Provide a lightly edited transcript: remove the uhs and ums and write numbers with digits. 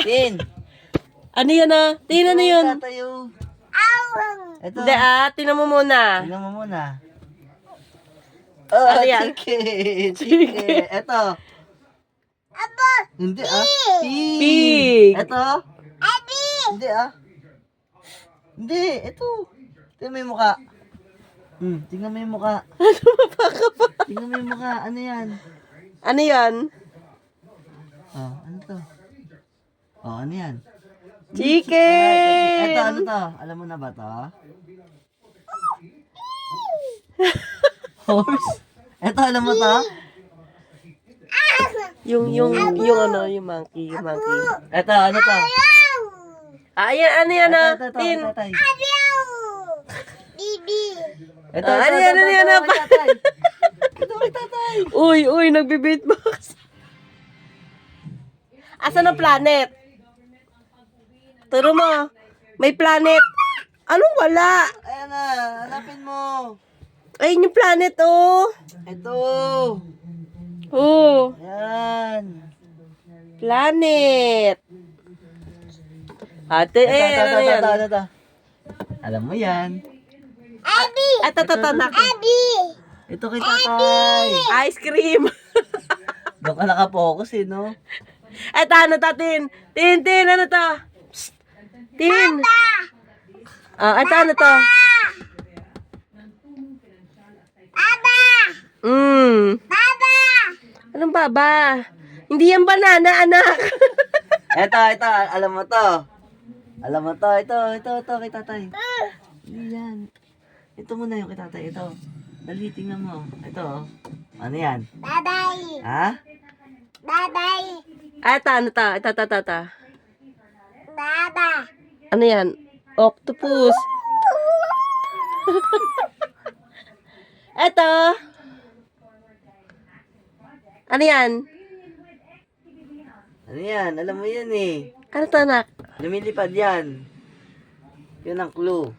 Tin. Ano yan ah? Tingnan na yun. Tatayo. Ito. Hindi tingnan mo muna. Tingnan mo muna. Ano yan? Chicken. Chicken. Ito. Hindi Pig. Ito. Hindi Hindi, ito. Tingnan mo yung mukha. Tingnan mo yung mukha. Tingnan mo yung mukha. Ano yan? Ano yan? Ano to? Ano yan? Chicken! Ito, ano to? Alam mo na ba to? Horse? Ito, alam mo to? Yung monkey. Ito, ano to? Ayan, ano yan ah? Ito, Tin. tatay. Ito, Ano yan, kay tatay. Ito, kay tatay. Uy, nagbe-beatbox. Asan ang planet? Turo mo. May planet. Anong wala? Ayan na, hanapin mo. Ayun yung planet, oh. Ito. Oh, Ayan. planet. Ate, ano yan? Ito. Alam mo yan. Ito, nak. Ito kay tatay. Ice cream. Doon ka nakapokus no? Ito, ano to, Tin? Tin, ano to? Psst. Tin. Ito, ano to? Anong baba? Hindi yan banana, anak. Ito, alam mo to. Ito, kay tatay. Hindi yan. Ito muna yung kay tatay, ito. Dali, tingnan mo. Ito, ano yan? Ha? Ito, ano to? Ito. Ano yan? Octopus. Ito. Ano yan? Ano yan? Alam mo yan eh. Ano to, anak? Lumilipad yan. Yun ang clue.